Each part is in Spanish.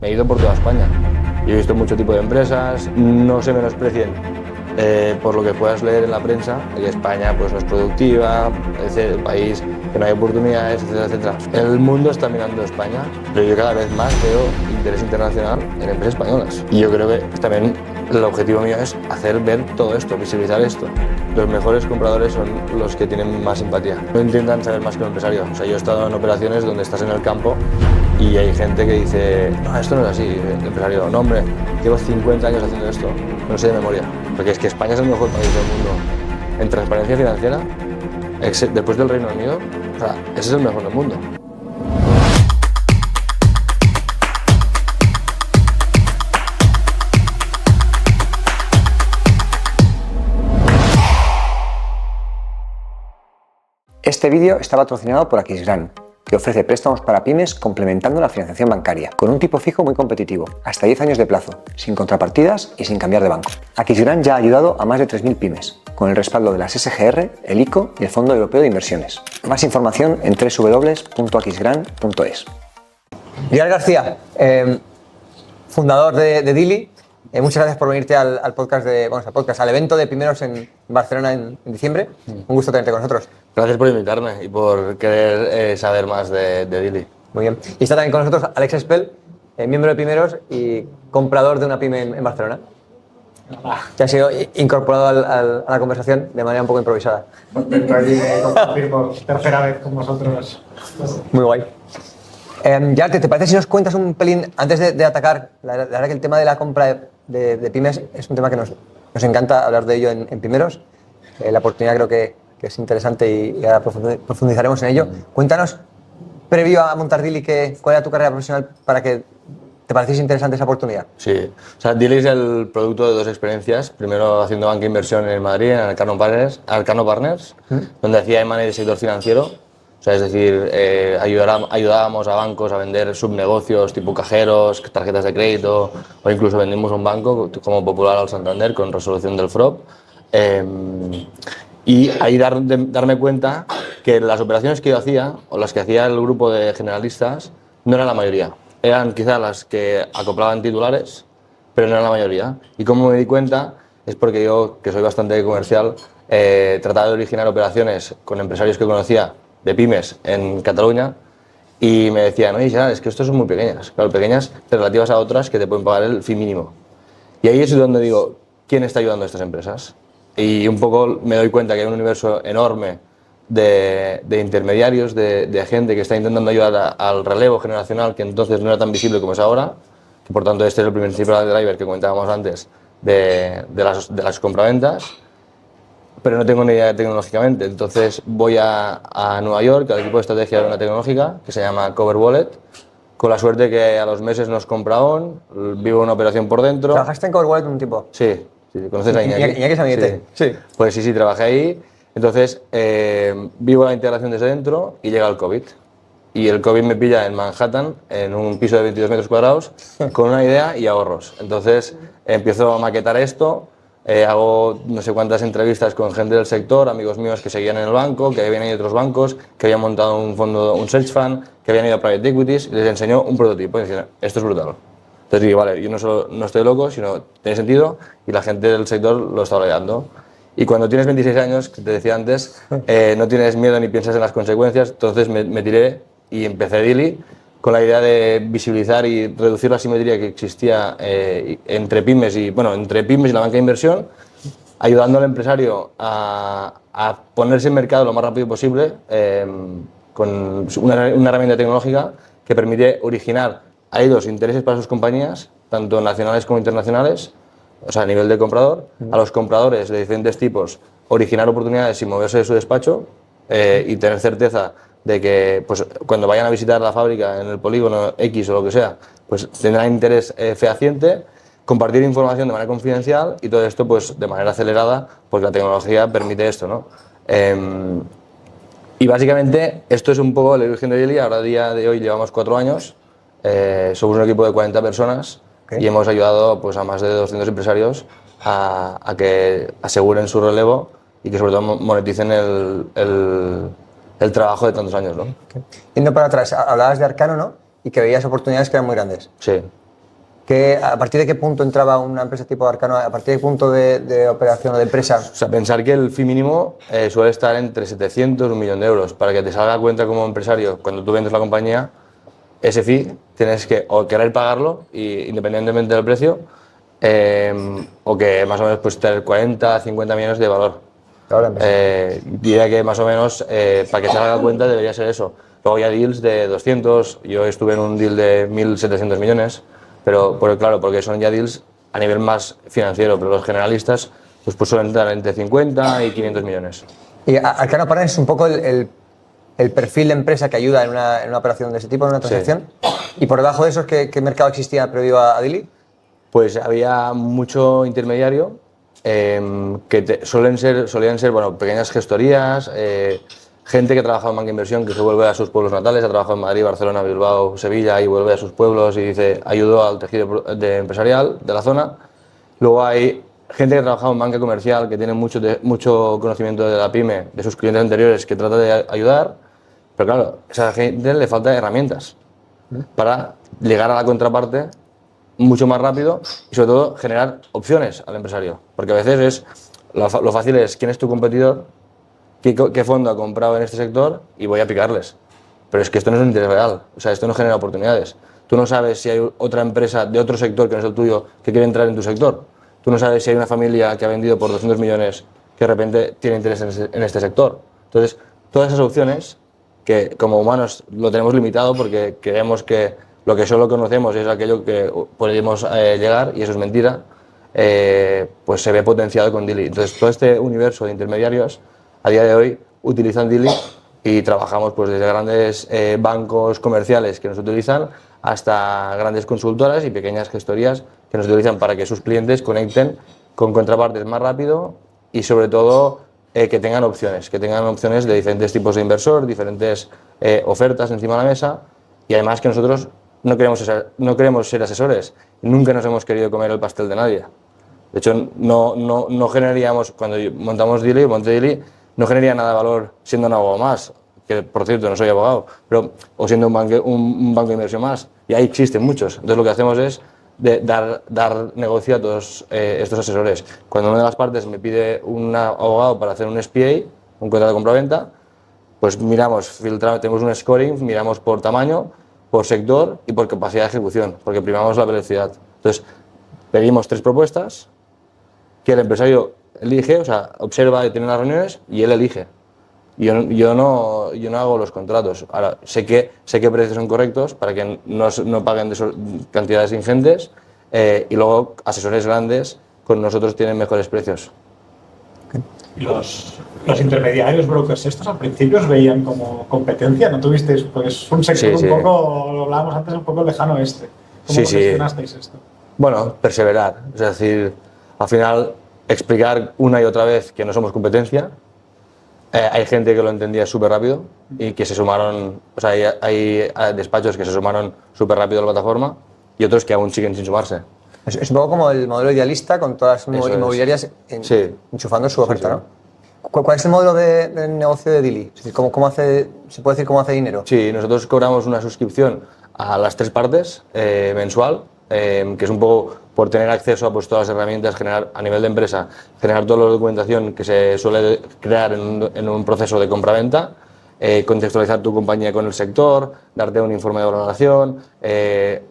Me he ido por toda España y he visto mucho tipo de empresas, no se menosprecien por lo que puedas leer en la prensa, que España pues, no es productiva, es el país que no hay oportunidades, etcétera, etcétera. El mundo está mirando a España, pero yo cada vez más veo interés internacional en empresas españolas. Y yo creo que también el objetivo mío es hacer ver todo esto, visibilizar esto. Los mejores compradores son los que tienen más simpatía. No intentan saber más que un empresario. O sea, yo he estado en operaciones donde estás en el campo y hay gente que dice, no, esto no es así, el empresario, no hombre, llevo 50 años haciendo esto, no sé de memoria. Porque es que España es el mejor país del mundo en transparencia financiera, después del Reino Unido, o sea, ese es el mejor del mundo. Este vídeo está patrocinado por Aquisgrán, que ofrece préstamos para pymes complementando la financiación bancaria, con un tipo fijo muy competitivo, hasta 10 años de plazo, sin contrapartidas y sin cambiar de banco. Aquisgrán ya ha ayudado a más de 3.000 pymes, con el respaldo de las SGR, el ICO y el Fondo Europeo de Inversiones. Más información en www.aquisgrán.es. Miguel García, fundador de Dili, muchas gracias por venirte al podcast, al evento de Pimeros en Barcelona en diciembre. Un gusto tenerte con nosotros. Gracias por invitarme y por querer saber más de Dili. Muy bien. Y está también con nosotros Alex Espel, miembro de Pimeros y comprador de una pyme en Barcelona, que ha sido incorporado a la conversación de manera un poco improvisada. Contento aquí de compartir por tercera vez con vosotros. Muy guay. Ya, ¿te parece si nos cuentas un pelín, antes de atacar, la verdad que el tema de la compra de pymes es un tema que nos encanta hablar de ello en Pimeros. La oportunidad creo que es interesante y ahora profundizaremos en ello. Cuéntanos, previo a montar Dili, ¿cuál era tu carrera profesional para que te pareciese interesante esa oportunidad? Sí, o sea, Dili es el producto de dos experiencias. Primero haciendo banca de inversión en Madrid, en Arcano Partners, donde hacía M&A del sector financiero. O sea, es decir, ayudábamos a bancos a vender subnegocios tipo cajeros, tarjetas de crédito, o incluso vendimos un banco como Popular al Santander con resolución del FROB. Y ahí darme cuenta que las operaciones que yo hacía, o las que hacía el grupo de generalistas, no eran la mayoría. Eran quizás las que acoplaban titulares, pero no eran la mayoría. Y como me di cuenta, es porque yo, que soy bastante comercial, trataba de originar operaciones con empresarios que conocía de pymes en Cataluña y me decían, oye, Gerard, es que estas son muy pequeñas. Claro, pequeñas relativas a otras que te pueden pagar el fee mínimo. Y ahí es donde digo, ¿quién está ayudando a estas empresas? Y un poco me doy cuenta que hay un universo enorme de intermediarios, de gente que está intentando ayudar al relevo generacional, que entonces no era tan visible como es ahora, que por tanto este es el principal driver que comentábamos antes de las compraventas, pero no tengo ni idea tecnológicamente. Entonces voy a Nueva York, al equipo de estrategia de una tecnológica que se llama Cover Wallet, con la suerte que a los meses nos compra ON, vivo una operación por dentro. ¿Trabajaste en Cover Wallet un tiempo? Sí, ¿conoces a Iñaki? Iñaki Samiguete. Sí. Pues sí, trabajé ahí. Entonces vivo la integración desde dentro y llega el COVID. Y el COVID me pilla en Manhattan, en un piso de 22 metros cuadrados, con una idea y ahorros. Entonces empiezo a maquetar esto. Hago no sé cuántas entrevistas con gente del sector, amigos míos que seguían en el banco, que habían ido a otros bancos, que habían montado un fondo, un search fund, que habían ido a private equities, y les enseñó un prototipo y decían, esto es brutal. Entonces digo, vale, yo no estoy loco, sino tiene sentido y la gente del sector lo está validando. Y cuando tienes 26 años, que te decía antes, no tienes miedo ni piensas en las consecuencias, entonces me tiré y empecé Dili con la idea de visibilizar y reducir la asimetría que existía entre pymes y la banca de inversión, ayudando al empresario a ponerse en mercado lo más rápido posible con una herramienta tecnológica que permite originar a ellos intereses para sus compañías, tanto nacionales como internacionales, o sea, a nivel de comprador, a los compradores de diferentes tipos, originar oportunidades sin moverse de su despacho y tener certeza de que pues, cuando vayan a visitar la fábrica en el polígono X o lo que sea, pues tendrán interés fehaciente, compartir información de manera confidencial y todo esto pues, de manera acelerada, porque la tecnología permite esto, ¿no? Y básicamente esto es un poco el origen de Dili. Ahora a día de hoy llevamos 4 años, somos un equipo de 40 personas y hemos ayudado pues, a más de 200 empresarios a que aseguren su relevo y que sobre todo moneticen el trabajo de tantos años, ¿no? Yendo para atrás, hablabas de Arcano, ¿no? Y que veías oportunidades que eran muy grandes. Sí. ¿A partir de qué punto entraba una empresa tipo Arcano? ¿A partir de qué punto de operación o de empresa? O sea, pensar que el fee mínimo suele estar entre 700 y 1 millón de euros. Para que te salga a cuenta como empresario, cuando tú vendes la compañía, ese fee tienes que o querer pagarlo, independientemente del precio, o que más o menos pues tener 40, 50 millones de valor. Diría que más o menos para que se haga cuenta debería ser eso. Luego hay deals de 200, yo estuve en un deal de 1.700 millones, pero claro, porque son ya deals a nivel más financiero, pero los generalistas pues suelen estar entre 50 y 500 millones. Y Arcano Partners es un poco el perfil de empresa que ayuda en una operación de ese tipo, en una transacción. Sí. Y por debajo de eso, ¿qué mercado existía previo a Dili? Pues había mucho intermediario, que solían ser bueno, pequeñas gestorías, gente que trabaja en banca de inversión que se vuelve a sus pueblos natales, ha trabajado en Madrid, Barcelona, Bilbao, Sevilla y vuelve a sus pueblos y dice ayudó al tejido empresarial de la zona. Luego hay gente que ha trabajado en banca comercial que tiene mucho conocimiento de la pyme, de sus clientes anteriores, que trata de ayudar, pero claro, a esa gente le faltan herramientas para llegar a la contraparte mucho más rápido y sobre todo generar opciones al empresario, porque a veces lo fácil es quién es tu competidor, qué fondo ha comprado en este sector y voy a picarles. Pero es que esto no es un interés real, o sea, esto no genera oportunidades. Tú no sabes si hay otra empresa de otro sector que no es el tuyo que quiere entrar en tu sector. Tú no sabes si hay una familia que ha vendido por 200 millones que de repente tiene interés en este sector. Entonces, todas esas opciones que como humanos lo tenemos limitado porque creemos que lo que solo conocemos es aquello que podemos llegar y eso es mentira, pues se ve potenciado con Dili. Entonces, todo este universo de intermediarios a día de hoy utilizan Dili y trabajamos pues desde grandes bancos comerciales que nos utilizan hasta grandes consultoras y pequeñas gestorías que nos utilizan para que sus clientes conecten con contrapartes más rápido y sobre todo que tengan opciones de diferentes tipos de inversor, diferentes ofertas encima de la mesa y además que nosotros no queremos ser asesores, nunca nos hemos querido comer el pastel de nadie. De hecho, no generaríamos, cuando montamos Dili, no generaría nada de valor siendo un abogado más, que por cierto no soy abogado, pero, o siendo un banco de inversión más, y ahí existen muchos. Entonces lo que hacemos es dar negocio a todos estos asesores. Cuando una de las partes me pide un abogado para hacer un SPA, un contrato de compra-venta, pues miramos, filtramos, tenemos un scoring, miramos por tamaño, por sector y por capacidad de ejecución, porque primamos la velocidad. Entonces, pedimos 3 propuestas que el empresario elige, o sea, observa y tiene las reuniones y él elige. Yo no hago los contratos. Ahora, sé qué precios son correctos para que no paguen cantidades ingentes y luego asesores grandes con nosotros tienen mejores precios. ¿Y los intermediarios, brokers estos, al principio os veían como competencia? ¿No tuvisteis? Pues es un sector un poco, lo hablábamos antes, un poco lejano este. ¿Cómo gestionasteis esto? Bueno, perseverar. Es decir, al final explicar una y otra vez que no somos competencia. Hay gente que lo entendía súper rápido y que se sumaron, o sea, hay despachos que se sumaron súper rápido a la plataforma y otros que aún siguen sin sumarse. Es un poco como el modelo idealista con todas las inmobiliarias enchufando su oferta, ¿no? ¿Cuál es el modelo de negocio de Dili? Es decir, ¿se puede decir cómo hace dinero? Sí, nosotros cobramos una suscripción a las 3 partes mensual, que es un poco por tener acceso a pues, todas las herramientas, generar a nivel de empresa, generar toda la documentación que se suele crear en un proceso de compra-venta, contextualizar tu compañía con el sector, darte un informe de valoración, te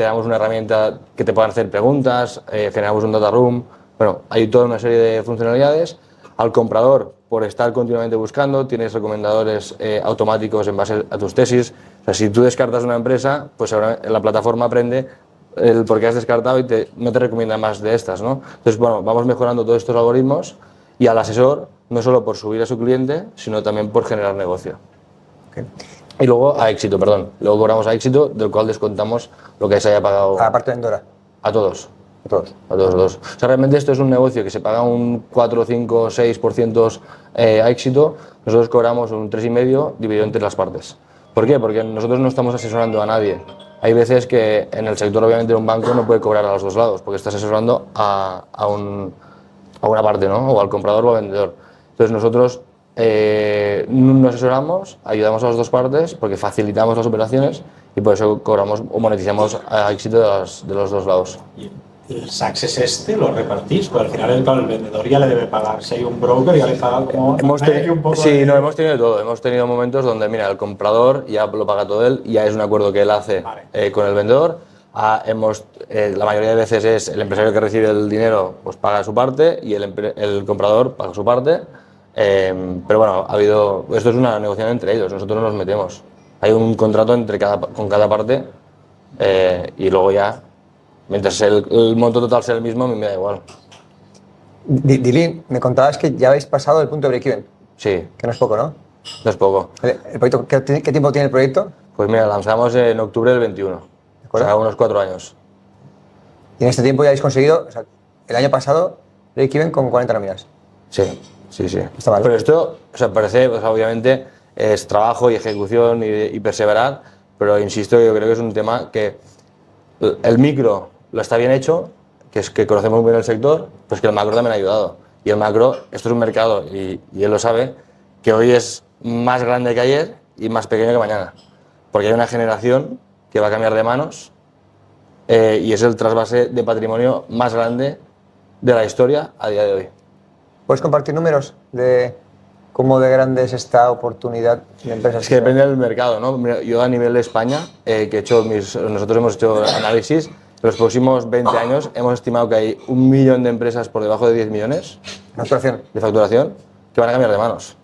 damos una herramienta que te puedan hacer preguntas, generamos un data room, bueno, hay toda una serie de funcionalidades. Al comprador, por estar continuamente buscando, tienes recomendadores automáticos en base a tus tesis. O sea, si tú descartas una empresa, pues ahora la plataforma aprende el por qué has descartado y no te recomienda más de estas, ¿no? Entonces, bueno, vamos mejorando todos estos algoritmos y al asesor, no solo por subir a su cliente, sino también por generar negocio. Okay. Y luego a éxito, luego cobramos a éxito, del cual descontamos lo que se haya pagado. ¿A la parte vendedora? A todos. A todos. A todos. O sea, realmente esto es un negocio que se paga un 4, 5, 6% a éxito, nosotros cobramos un 3,5% dividido entre las partes. ¿Por qué? Porque nosotros no estamos asesorando a nadie. Hay veces que en el sector, obviamente, un banco no puede cobrar a los dos lados, porque está asesorando a una parte, ¿no? O al comprador o al vendedor. Entonces nosotros no asesoramos, ayudamos a las dos partes porque facilitamos las operaciones y por eso cobramos o monetizamos a éxito de los dos lados. ¿Y el success lo repartís? Pues al final el vendedor ya le debe pagar. Si hay un broker, ya le paga como... Hemos tenido de todo. Hemos tenido momentos donde, mira, el comprador ya lo paga todo él, ya es un acuerdo que él hace con el vendedor. La mayoría de veces es el empresario que recibe el dinero, pues paga su parte y el comprador paga su parte. Pero bueno, esto es una negociación entre ellos, nosotros no nos metemos. Hay un contrato con cada parte y luego ya, mientras el monto total sea el mismo, a mí me da igual. Dili, me contabas que ya habéis pasado el punto de break-even. Sí. Que no es poco, ¿no? No es poco. ¿El proyecto, qué tiempo tiene el proyecto? Pues mira, lanzamos en octubre del 21, o sea, unos 4 años. Y en este tiempo ya habéis conseguido, o sea, el año pasado, break-even con 40 nóminas. Sí. Está mal. Pero esto, o sea, parece, pues, obviamente, es trabajo y ejecución y perseverar, pero insisto, yo creo que es un tema que el micro lo está bien hecho, que es que conocemos muy bien el sector, pues que el macro también ha ayudado. Y el macro, esto es un mercado, y él lo sabe, que hoy es más grande que ayer y más pequeño que mañana. Porque hay una generación que va a cambiar de manos y es el trasvase de patrimonio más grande de la historia a día de hoy. ¿Puedes compartir números de cómo de grande es esta oportunidad de empresas? Es que depende del mercado, ¿no? Mira, yo a nivel de España, nosotros hemos hecho análisis, en los próximos 20 años hemos estimado que hay 1 millón de empresas por debajo de 10 millones de facturación que van a cambiar de manos.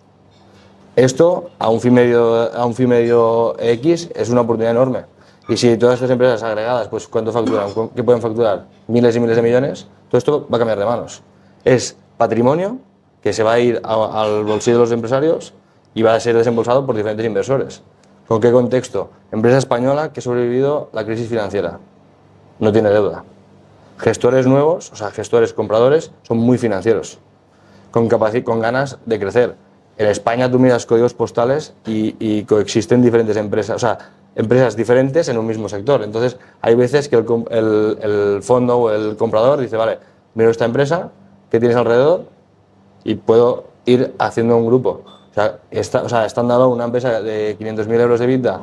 Esto, a un fin medio X, es una oportunidad enorme. Y si todas estas empresas agregadas, pues ¿cuánto facturan? ¿Qué pueden facturar? Miles y miles de millones. Todo esto va a cambiar de manos. Es patrimonio que se va a ir al bolsillo de los empresarios y va a ser desembolsado por diferentes inversores. ¿Con qué contexto? Empresa española que ha sobrevivido la crisis financiera. No tiene deuda. Gestores nuevos, o sea, gestores compradores, son muy financieros, con ganas de crecer. En España tú miras códigos postales y coexisten diferentes empresas, o sea, empresas diferentes en un mismo sector. Entonces, hay veces que el fondo o el comprador dice, vale, miro esta empresa, ¿qué tienes alrededor? Y puedo ir haciendo un grupo. O sea, estando una empresa de 500.000 euros de EBITDA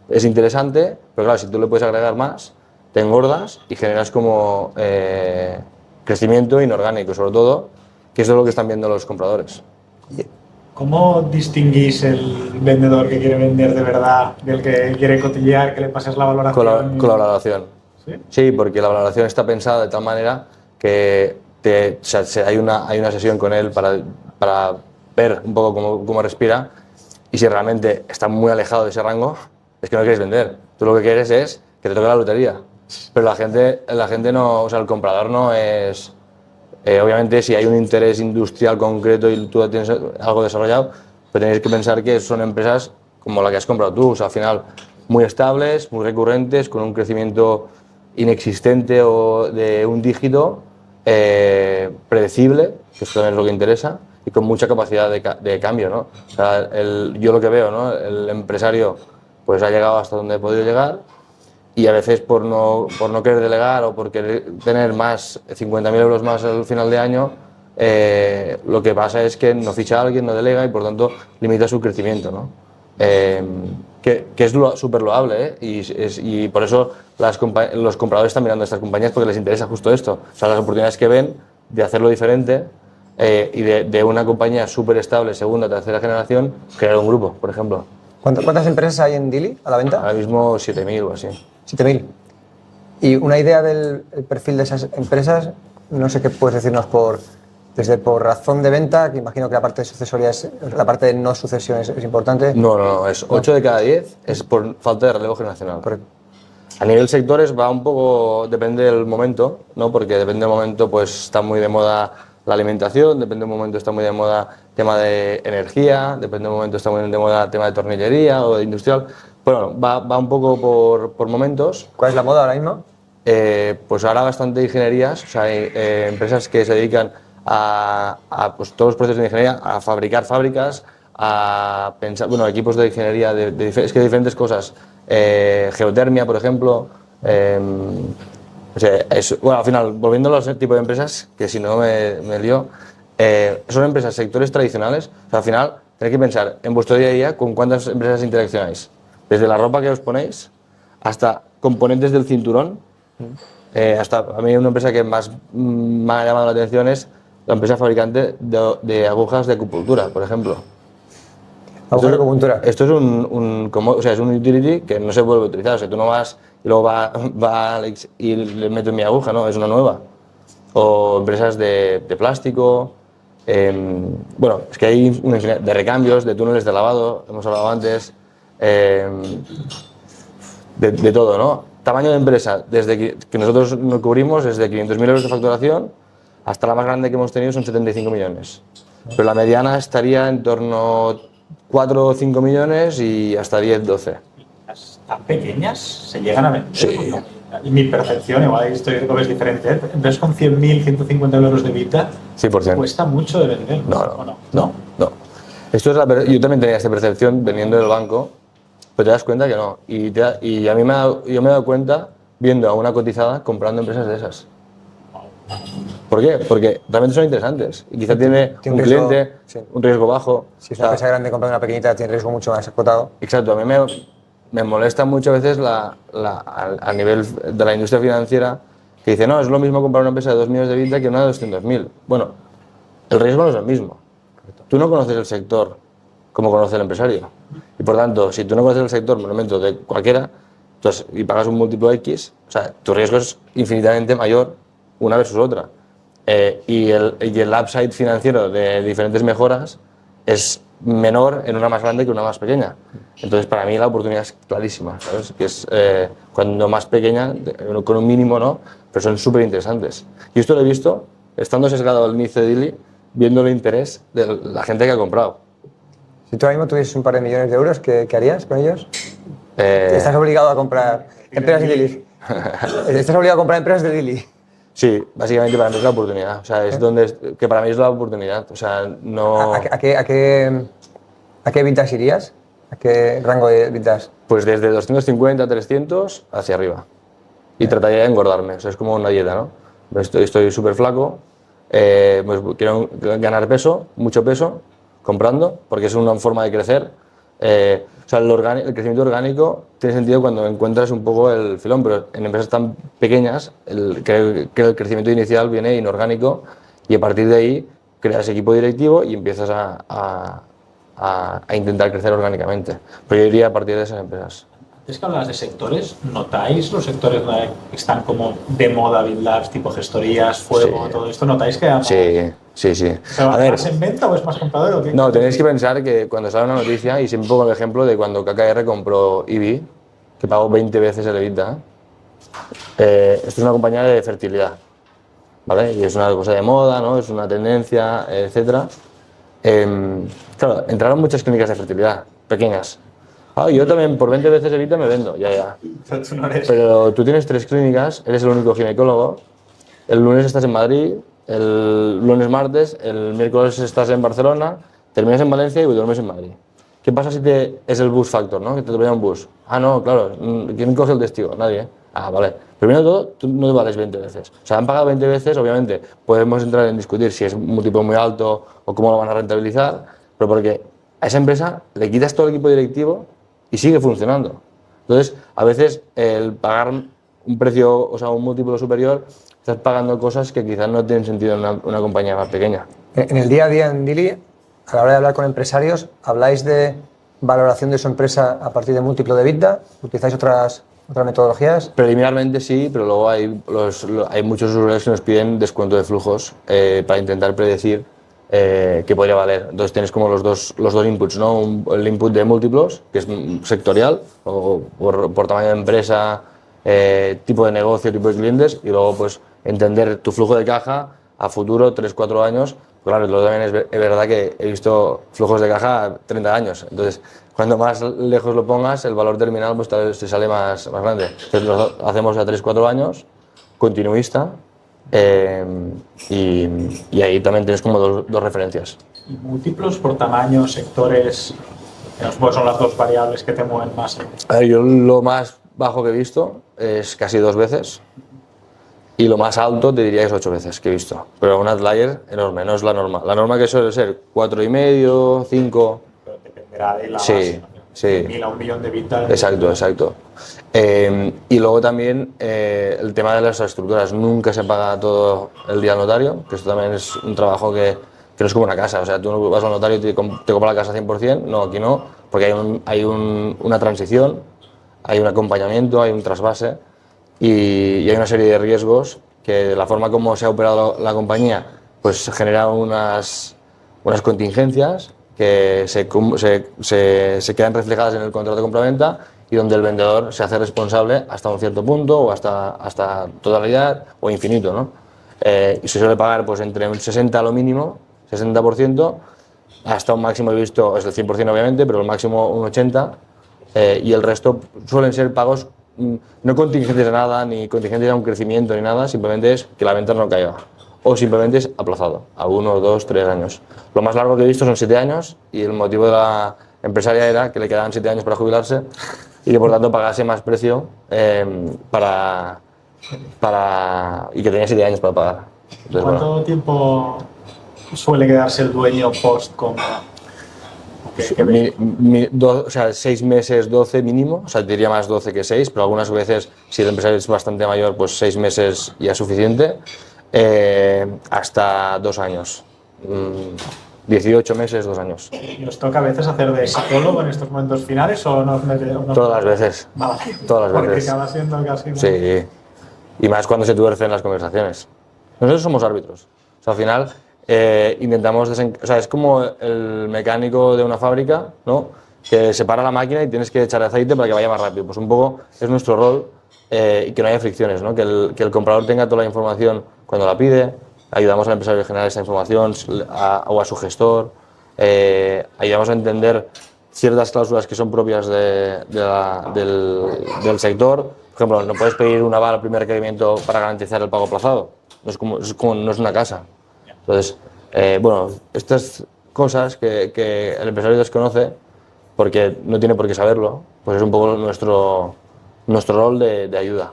es interesante, pero claro, si tú le puedes agregar más, te engordas y generas como crecimiento inorgánico, sobre todo, que eso es lo que están viendo los compradores. ¿Cómo distinguís el vendedor que quiere vender de verdad del que quiere cotillear, que le pases la valoración? Con la valoración. ¿Sí? Porque la valoración está pensada de tal manera que hay una sesión con él para ver un poco cómo respira, y si realmente está muy alejado de ese rango, es que no quieres vender. Tú lo que quieres es que te toque la lotería. Pero la gente no, o sea, el comprador no es... obviamente, si hay un interés industrial concreto y tú tienes algo desarrollado, pero tenéis que pensar que son empresas como la que has comprado tú, o sea, al final muy estables, muy recurrentes, con un crecimiento inexistente o de un dígito, predecible, que esto también es lo que interesa, y con mucha capacidad de cambio, ¿no? O sea, yo lo que veo, ¿no? El empresario pues ha llegado hasta donde ha podido llegar, y a veces por no querer delegar o por querer tener 50.000 euros más al final de año, lo que pasa es que no ficha a alguien, no delega y por tanto limita su crecimiento, ¿no? Que es súper loable, y por eso los compradores están mirando a estas compañías, porque les interesa justo esto, o sea, las oportunidades que ven de hacerlo diferente, y de una compañía súper estable, segunda, tercera generación, crear un grupo, por ejemplo. ¿Cuántas empresas hay en Dili a la venta? Ahora mismo 7.000 o así. 7.000. Y una idea del perfil de esas empresas, no sé qué puedes decirnos por razón de venta, que imagino que la parte de sucesoria la parte de no sucesión es importante. No, es 8 de cada 10 es por falta de relevo generacional. Correcto. A nivel sectores va un poco, depende del momento, ¿no? Porque depende del momento, pues está muy de moda la alimentación, depende del momento está muy de moda tema de energía, depende del momento está muy de moda tema de tornillería o de industrial. Bueno, va un poco por momentos. ¿Cuál es la moda ahora mismo? Pues ahora bastante ingenierías, o sea, hay empresas que se dedican a pues, todos los procesos de ingeniería, a fabricar fábricas, a pensar, bueno, equipos de ingeniería de diferentes cosas, geotermia, por ejemplo. Bueno, al final, volviendo a los tipos de empresas, que si no me lío, son empresas, sectores tradicionales. O sea, al final, tenéis que pensar en vuestro día a día con cuántas empresas interaccionáis. Desde la ropa que os ponéis hasta componentes del cinturón. Hasta a mí una empresa que más me ha llamado la atención es la empresa fabricante de agujas de acupuntura, por ejemplo. ¿Agujas de acupuntura? Esto es es un utility que no se vuelve a utilizar. O sea, tú no vas y luego va Alex y le meto en mi aguja, no, es una nueva. O empresas de plástico. Bueno, es que hay una infinidad de recambios, de túneles de lavado, hemos hablado antes. De todo, ¿no? Tamaño de empresa, desde que nosotros nos cubrimos, es de 500.000 euros de facturación hasta la más grande que hemos tenido son 75 millones. Pero la mediana estaría en torno a 4 o 5 millones y hasta 10, 12. ¿Las tan pequeñas se llegan a vender? Sí. Y mi percepción, igual ahí estoy creo que es diferente, entonces con 100.000, 150 euros de EBITDA 100%. cuesta mucho de vender. No. Esto es yo también tenía esta percepción veniendo del banco, pero te das cuenta que no. Y a mí yo me he dado cuenta viendo a una cotizada comprando empresas de esas. ¿Por qué? Porque realmente son interesantes y quizá tiene un riesgo, cliente, sí. un riesgo bajo. Si es una empresa grande comprando una pequeñita, tiene riesgo mucho más acotado. Exacto, a mí me molesta muchas veces a nivel de la industria financiera que dice, no, es lo mismo comprar una empresa de 2 millones de EBITDA que una de 200.000. Bueno, el riesgo no es el mismo. Tú no conoces el sector como conoce el empresario. Y por tanto, si tú no conoces el sector, monumento de cualquiera, entonces, y pagas un múltiplo X, o sea, tu riesgo es infinitamente mayor una versus otra. Y el upside financiero de diferentes mejoras es menor en una más grande que una más pequeña. Entonces, para mí la oportunidad es clarísima, ¿sabes? Que es cuando más pequeña, con un mínimo, ¿no? Pero son súper interesantes. Y esto lo he visto, estando sesgado al inicio de Dili, viendo el interés de la gente que ha comprado. Si tú ahora mismo tuvieses un par de millones de euros, ¿qué harías con ellos? ¿Estás obligado a comprar empresas de Dili? ¿Estás obligado a comprar empresas de Dili? Sí, básicamente para mí es la oportunidad. O sea, que para mí es la oportunidad. O sea, no... ¿A qué vintage irías? ¿A qué rango de vintage? Pues desde 250 a 300 hacia arriba. Y trataría de engordarme. O sea, es como una dieta, ¿no? Estoy súper flaco. Pues quiero ganar peso, mucho peso, comprando, porque es una forma de crecer. O sea, el crecimiento orgánico tiene sentido cuando encuentras un poco el filón, pero en empresas tan pequeñas creo que el crecimiento inicial viene inorgánico y a partir de ahí creas equipo directivo y empiezas a intentar crecer orgánicamente. Pero yo iría a partir de esas empresas. Es que hablas de sectores, ¿notáis los sectores que están como de moda, Build Labs, tipo gestorías, fuego, Sí. todo esto? ¿Notáis que Sí. ¿Pero es más en venta o es más comprador o qué? No, tenéis que pensar que cuando sale una noticia, y siempre pongo el ejemplo de cuando KKR compró IBI, que pagó 20 veces el EBITDA, esto es una compañía de fertilidad, ¿vale? Y es una cosa de moda, ¿no? Es una tendencia, etcétera. Claro, entraron muchas clínicas de fertilidad, pequeñas. Yo también por 20 veces EBITDA me vendo, ya. Pero tú no eres... Pero tú tienes 3 clínicas, eres el único ginecólogo, el lunes estás en Madrid, el lunes, martes, el miércoles estás en Barcelona, terminas en Valencia y duermes en Madrid. ¿Qué pasa si es el bus factor, ¿no? Que te atropella un bus. No, claro, ¿quién coge el testigo? Nadie. Vale. Primero de todo, tú no te vales 20 veces. O sea, han pagado 20 veces, obviamente, podemos entrar en discutir si es un múltiplo muy alto o cómo lo van a rentabilizar, pero porque a esa empresa le quitas todo el equipo directivo y sigue funcionando. Entonces, a veces el pagar un precio, o sea, un múltiplo superior, estás pagando cosas que quizás no tienen sentido en una compañía más pequeña. En el día a día en Dili, a la hora de hablar con empresarios, ¿habláis de valoración de su empresa a partir de múltiplo de EBITDA? ¿Utilizáis otras metodologías? Preliminarmente sí, pero luego hay muchos usuarios que nos piden descuento de flujos para intentar predecir qué podría valer. Entonces tienes como los dos inputs, ¿no? El input de múltiplos, que es sectorial, o por tamaño de empresa, tipo de negocio, tipo de clientes, y luego pues entender tu flujo de caja a futuro, 3-4 años. Claro, luego también es verdad que he visto flujos de caja a 30 años, entonces cuando más lejos lo pongas, el valor terminal pues tal vez te sale más grande. Entonces lo hacemos a 3-4 años, continuista, y ahí también tienes como dos referencias. ¿Y múltiplos por tamaño, sectores? Pues son las dos variables que te mueven más. A ver, yo lo más bajo que he visto es casi 2 veces. Y lo más alto te diría que es 8 veces que he visto. Pero un outlier enorme, no es la norma. La norma que suele ser 4,5, 5. Pero dependerá de la Sí, base. Sí. 1.000 a 1 millón de EBITDA. Exacto. Y luego también el tema de las estructuras. Nunca se paga todo el día al notario, que esto también es un trabajo que no es como una casa. O sea, tú no vas al notario y te compra la casa 100%. No, aquí no, porque hay una transición, hay un acompañamiento, hay un trasvase y hay una serie de riesgos que la forma como se ha operado la compañía pues genera unas contingencias que se quedan reflejadas en el contrato de compraventa y donde el vendedor se hace responsable hasta un cierto punto o hasta totalidad o infinito, ¿no? Y se suele pagar pues entre un 60 a lo mínimo, 60%, hasta un máximo, he visto, es el 100% obviamente, pero el máximo un 80%, y el resto suelen ser pagos no contingentes de nada, ni contingentes a un crecimiento ni nada, simplemente es que la venta no caiga. O simplemente es aplazado a 1, 2, 3 años. Lo más largo que he visto son 7 años y el motivo de la empresaria era que le quedaban 7 años para jubilarse y que por tanto pagase más precio y que tenía 7 años para pagar. Entonces, ¿Cuánto tiempo suele quedarse el dueño post-compra? O sea, 6 meses, 12 mínimo, o sea, diría más 12 que 6, pero algunas veces, si el empresario es bastante mayor, pues 6 meses ya es suficiente. Hasta 2 años. 18 meses, 2 años. ¿Y os toca a veces hacer de psicólogo en estos momentos finales o no? Todas las veces. Vale. Todas las Porque veces. acaba siendo casi... Sí. Y más cuando se tuercen las conversaciones. Nosotros somos árbitros. O sea, al final intentamos... O sea, es como el mecánico de una fábrica, ¿no? Que separa la máquina y tienes que echar aceite para que vaya más rápido. Pues un poco es nuestro rol y que no haya fricciones, ¿no? Que el comprador tenga toda la información cuando la pide, ayudamos al empresario a generar esa información o a su gestor, ayudamos a entender ciertas cláusulas que son propias del sector. Por ejemplo, no puedes pedir un aval al primer requerimiento para garantizar el pago aplazado, no es una casa. Entonces, bueno, estas cosas que el empresario desconoce porque no tiene por qué saberlo, pues es un poco nuestro rol de ayuda.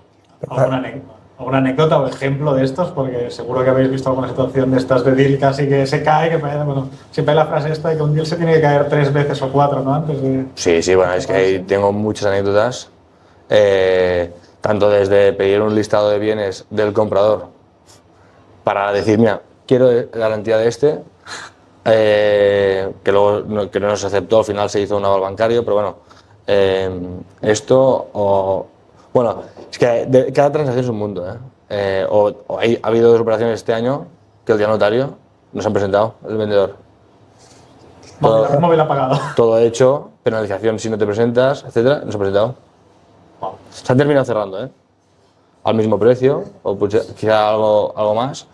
¿Alguna anécdota o ejemplo de estos? Porque seguro que habéis visto alguna situación de estas de deal casi que se cae, que bueno, siempre hay la frase esta de que un deal se tiene que caer 3 veces o 4, ¿no? Antes de... Sí, bueno, es que ahí tengo muchas anécdotas, tanto desde pedir un listado de bienes del comprador para decir, mira, quiero garantía de este, que luego que no nos aceptó, al final se hizo un aval bancario, pero bueno, bueno, es que cada transacción es un mundo, ha habido 2 operaciones este año que el día notario nos han presentado el vendedor. Móvil apagado. Todo hecho, penalización si no te presentas, etcétera, nos ha presentado. Wow. Se han terminado cerrando, al mismo precio, o quizá algo más,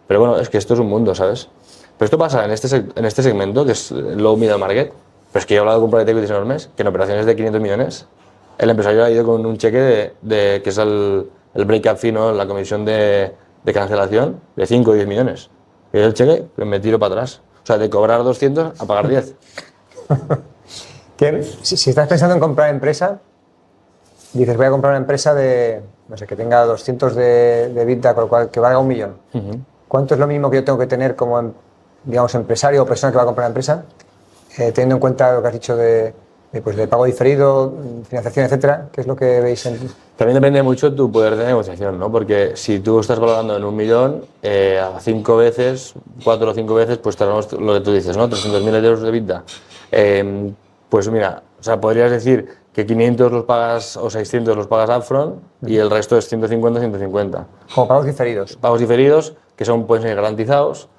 pero bueno, es que esto es un mundo, ¿sabes? Pero esto pasa en este segmento, que es low middle market, pero es que yo he hablado con private equities enormes, que en operaciones de 500 millones, el empresario ha ido con un cheque que es el break-up fee, ¿no? La comisión de cancelación, de 5 o 10 millones. Y el cheque, me tiro para atrás. O sea, de cobrar 200 a pagar 10. Si estás pensando en comprar empresa, dices, voy a comprar una empresa de, no sé, que tenga 200 de EBITDA, con lo cual que valga 1 millón. ¿Cuánto es lo mínimo que yo tengo que tener como, digamos, empresario o persona que va a comprar una empresa, teniendo en cuenta lo que has dicho de pago diferido, financiación, etcétera? ¿Qué es lo que veis en...? También depende mucho de tu poder de negociación, ¿no? Porque si tú estás valorando en 1 millón, a 5 veces, 4 o 5 veces, pues tenemos lo que tú dices, ¿no? 300.000 euros de EBITDA. Pues mira, o sea, podrías decir que 500 los pagas o 600 los pagas upfront y el resto es 150, 150. Como pagos diferidos. Pagos diferidos, que pueden ser garantizados,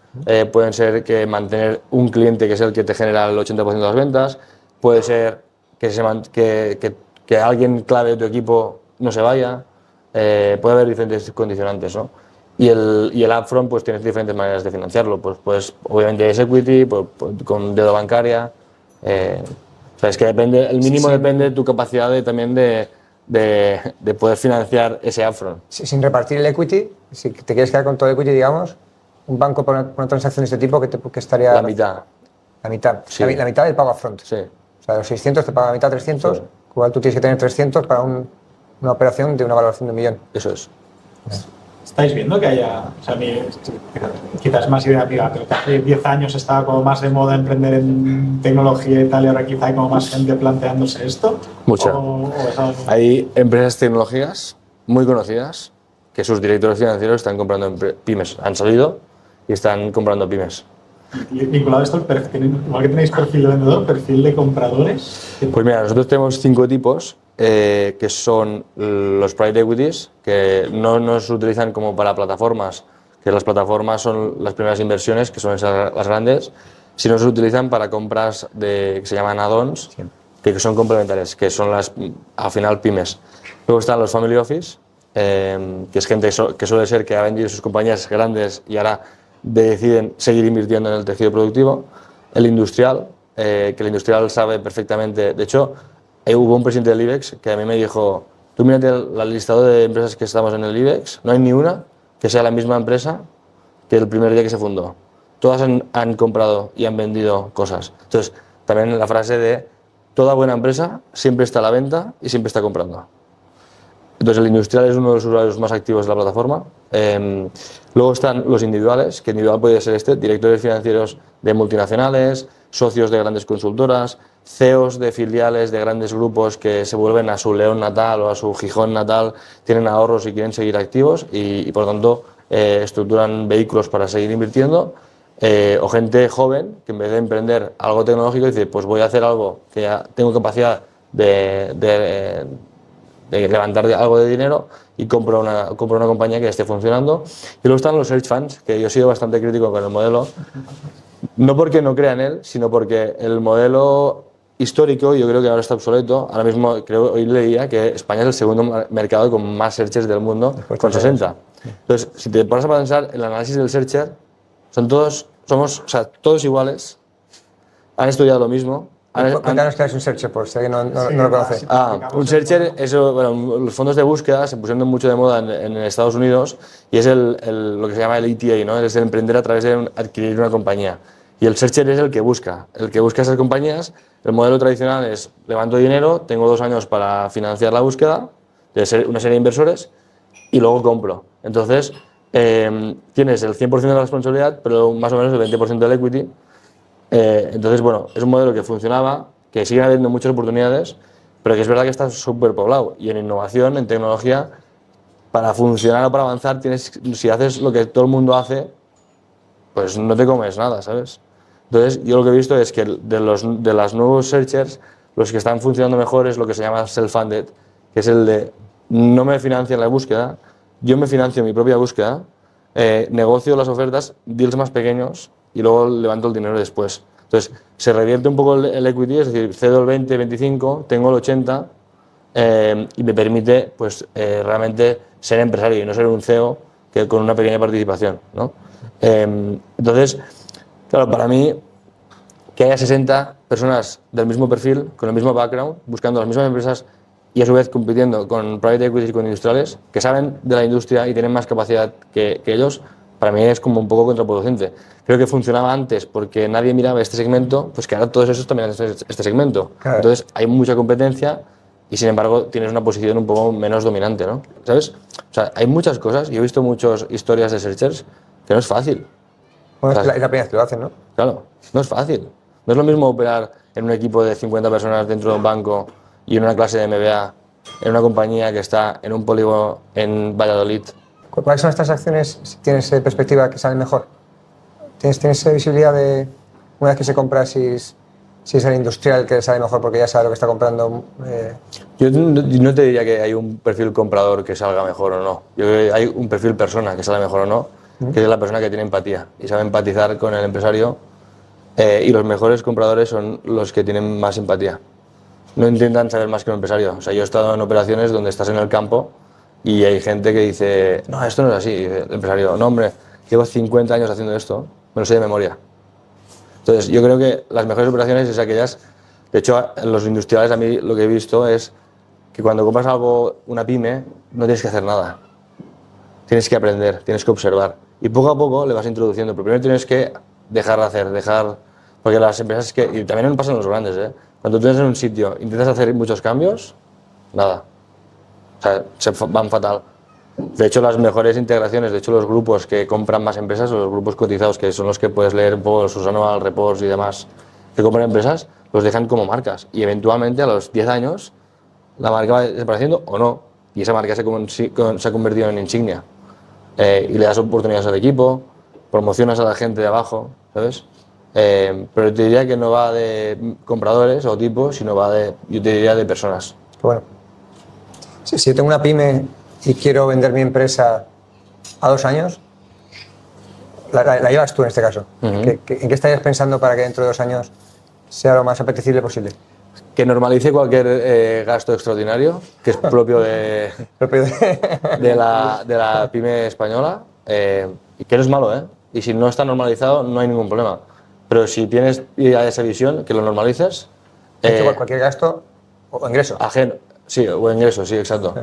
pueden ser que mantener un cliente que es el que te genera el 80% de las ventas, puede ser que alguien clave de tu equipo no se vaya, puede haber diferentes condicionantes, ¿no? Y el upfront, pues tienes diferentes maneras de financiarlo, pues obviamente es equity, con deuda bancaria, o sea, es que depende, el mínimo depende de tu capacidad también de poder financiar ese upfront. Sin repartir el equity, si te quieres quedar con todo el equity, digamos, un banco por una transacción de este tipo, que estaría... La mitad. La mitad. Sí. La mitad del pago upfront. Sí. O sea, de los 600 te paga la mitad 300, Sí. igual tú tienes que tener 300 para una operación de una valoración de 1 millón. Eso es. ¿Estáis viendo que haya, o sea, quizás más idea privada, pero que hace 10 años estaba como más de moda emprender en tecnología y tal, y ahora quizá hay como más gente planteándose esto? Mucha. Hay empresas tecnológicas muy conocidas que sus directores financieros están comprando pymes. Han salido y están comprando pymes. Vinculado a esto, igual que tenéis perfil de vendedor, perfil de compradores. Pues mira, nosotros tenemos 5 tipos. Que son los private equities, que no nos utilizan como para plataformas, que las plataformas son las primeras inversiones, que son esas las grandes, sino se utilizan para compras que se llaman add-ons, que son complementarias, que son al final pymes. Luego están los family office, que es gente que suele ser que ha vendido sus compañías grandes y ahora deciden seguir invirtiendo en el tejido productivo. El industrial, que el industrial sabe perfectamente, de hecho, hubo un presidente del IBEX que a mí me dijo, tú mírate el listado de empresas que estamos en el IBEX, no hay ni una que sea la misma empresa que el primer día que se fundó. Todas han comprado y han vendido cosas. Entonces, también la frase de, toda buena empresa siempre está a la venta y siempre está comprando. Entonces, el industrial es uno de los usuarios más activos de la plataforma. Luego están los individuales, que individual puede ser directores financieros de multinacionales, socios de grandes consultoras, CEOs de filiales de grandes grupos que se vuelven a su León natal o a su Gijón natal, tienen ahorros y quieren seguir activos y por lo tanto estructuran vehículos para seguir invirtiendo, o gente joven que en vez de emprender algo tecnológico dice, pues voy a hacer algo que ya tengo capacidad de levantar algo de dinero y compro una compañía que esté funcionando. Y luego están los search funds, que yo he sido bastante crítico con el modelo, no porque no crea en él, sino porque el modelo histórico yo creo que ahora está obsoleto. Ahora mismo hoy leía que España es el segundo mercado con más searchers del mundo, con 60. Entonces, si te pones a pensar, el análisis del searcher, somos todos iguales, han estudiado lo mismo. Cuéntanos qué es un searcher, por si alguien no lo conoce. Un searcher, los fondos de búsqueda se pusieron mucho de moda en Estados Unidos y es lo que se llama el ETA, ¿no? Es el emprender a través de adquirir una compañía. Y el searcher es el que busca esas compañías. El modelo tradicional es, levanto dinero, tengo 2 años para financiar la búsqueda de una serie de inversores y luego compro. Entonces, tienes el 100% de la responsabilidad, pero más o menos el 20% del equity. Entonces, bueno, es un modelo que funcionaba, que sigue habiendo muchas oportunidades, pero que es verdad que está súper poblado. Y en innovación, en tecnología, para funcionar o para avanzar, si haces lo que todo el mundo hace, pues no te comes nada, ¿sabes? Entonces, yo lo que he visto es que de las nuevos searchers, los que están funcionando mejor es lo que se llama self-funded, que es el de no me financian la búsqueda, yo me financio mi propia búsqueda, negocio las ofertas, deals más pequeños y luego levanto el dinero después. Entonces, se revierte un poco el equity, es decir, cedo el 20, 25, tengo el 80 y me permite pues, realmente ser empresario y no ser un CEO que con una pequeña participación, ¿no? Entonces, claro, para mí, que haya 60 personas del mismo perfil, con el mismo background, buscando las mismas empresas y a su vez compitiendo con private equity y con industriales, que saben de la industria y tienen más capacidad que ellos, para mí es como un poco contraproducente. Creo que funcionaba antes porque nadie miraba este segmento, pues que ahora todos esos también hacen este segmento. Claro. Entonces hay mucha competencia y sin embargo tienes una posición un poco menos dominante, ¿no? ¿Sabes? O sea, hay muchas cosas, yo he visto muchas historias de searchers que no es fácil. Bueno, es la primera vez que lo hacen, ¿no? Claro, no es fácil. No es lo mismo operar en un equipo de 50 personas dentro de un banco y en una clase de MBA, en una compañía que está en un polígono en Valladolid. ¿Cuáles son estas acciones, si tienes perspectiva, que salen mejor? ¿Tienes visibilidad de una vez que se compra si es el industrial que sale mejor porque ya sabe lo que está comprando? Yo no te diría que hay un perfil comprador que salga mejor o no. Yo creo que hay un perfil persona que sale mejor o no, que es la persona que tiene empatía y sabe empatizar con el empresario, y los mejores compradores son los que tienen más empatía. No intentan saber más que un empresario. O sea, yo he estado en operaciones donde estás en el campo y hay gente que dice, no, esto no es así. Y dice el empresario, no, hombre, llevo 50 años haciendo esto, me lo sé de memoria. Entonces, yo creo que las mejores operaciones es aquellas, de hecho, en los industriales a mí lo que he visto es que cuando compras algo, una pyme, no tienes que hacer nada. Tienes que aprender, tienes que observar. Y poco a poco le vas introduciendo, pero primero tienes que dejar de hacer, porque las empresas y también pasa en los grandes, cuando tú estás en un sitio, intentas hacer muchos cambios, nada. O sea, se van fatal. De hecho, las mejores integraciones, de hecho, los grupos que compran más empresas, o los grupos cotizados, que son los que puedes leer un poco sus annual reports y demás, que compran empresas, los dejan como marcas. Y eventualmente, a los 10 años, la marca va desapareciendo o no. Y esa marca se ha convertido en insignia. Y le das oportunidades al equipo, promocionas a la gente de abajo, ¿sabes? Pero te diría que no va de compradores o tipos, sino va de, yo te diría, de personas. Bueno, si yo tengo una pyme y quiero vender mi empresa a 2 años, la llevas tú en este caso. ¿En qué estarías pensando para que dentro de 2 años sea lo más apetecible posible? Que normalice cualquier gasto extraordinario, que es propio de la pyme española, y que no es malo, ¿eh? Y si no está normalizado, no hay ningún problema. Pero si tienes ya esa visión, que lo normalices. Cualquier gasto o ingreso. Ajeno, sí, o ingreso, sí, exacto.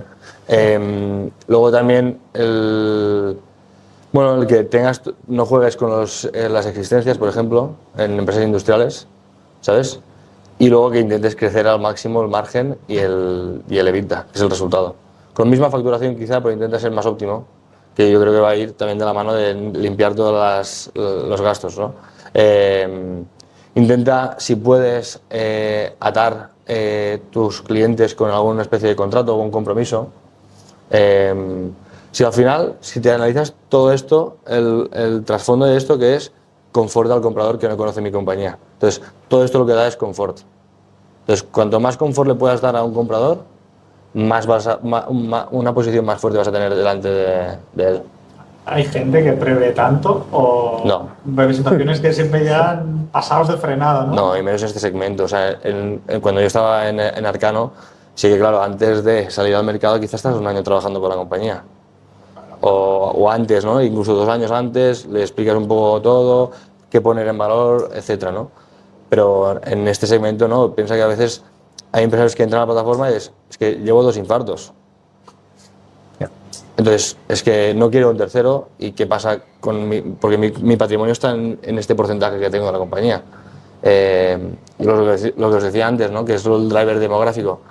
Luego también el que no juegues con las existencias, por ejemplo, en empresas industriales, ¿sabes? Y luego que intentes crecer al máximo el margen y el EBITDA, que es el resultado. Con misma facturación quizá, pero intenta ser más óptimo, que yo creo que va a ir también de la mano de limpiar todos los gastos, ¿no? Intenta, si puedes, atar tus clientes con alguna especie de contrato o un compromiso. Si al final, si te analizas todo esto, el trasfondo de esto que es confort al comprador que no conoce mi compañía. Entonces, todo esto lo que da es confort. Entonces, cuanto más confort le puedas dar a un comprador, una posición más fuerte vas a tener delante de él. ¿Hay gente que prevé tanto o no? Hay situaciones que siempre llegan pasados de frenada, ¿no? No, y menos en este segmento. O sea, cuando yo estaba en Arcano, sí que claro, antes de salir al mercado quizás estás un año trabajando por la compañía. O antes, ¿no? Incluso 2 años antes, le explicas un poco todo, qué poner en valor, etcétera, ¿no? Pero en este segmento, ¿no? Piensa que a veces hay empresarios que entran a la plataforma y es que llevo 2 infartos. Entonces, es que no quiero un tercero y qué pasa porque mi patrimonio está en este porcentaje que tengo de la compañía. Lo que os decía antes, ¿no? Que es el driver demográfico.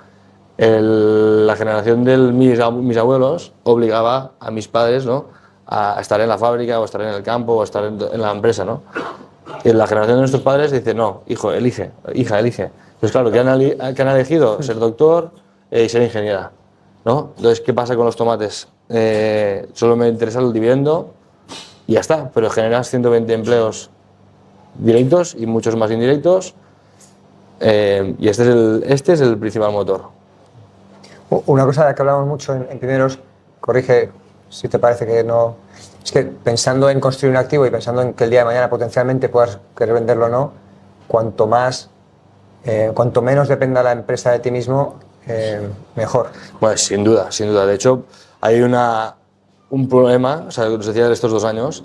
La generación de mis abuelos obligaba a mis padres, ¿no? A estar en la fábrica o estar en el campo o estar en la empresa, ¿no? Y la generación de nuestros padres dice, no, hijo, elige, hija, elige. Pues claro, ¿qué han elegido? Ser doctor y ser ingeniera, ¿no? Entonces, ¿qué pasa con los tomates? Solo me interesa el dividendo y ya está, pero generas 120 empleos directos y muchos más indirectos, y este es el principal motor. Una cosa de la que hablamos mucho en primeros, corrige si te parece que no, es que pensando en construir un activo y pensando en que el día de mañana potencialmente puedas querer venderlo o no, cuanto menos dependa la empresa de ti mismo, mejor. Bueno, sin duda, sin duda. De hecho, hay un problema, o sea, os decía de estos 2 años,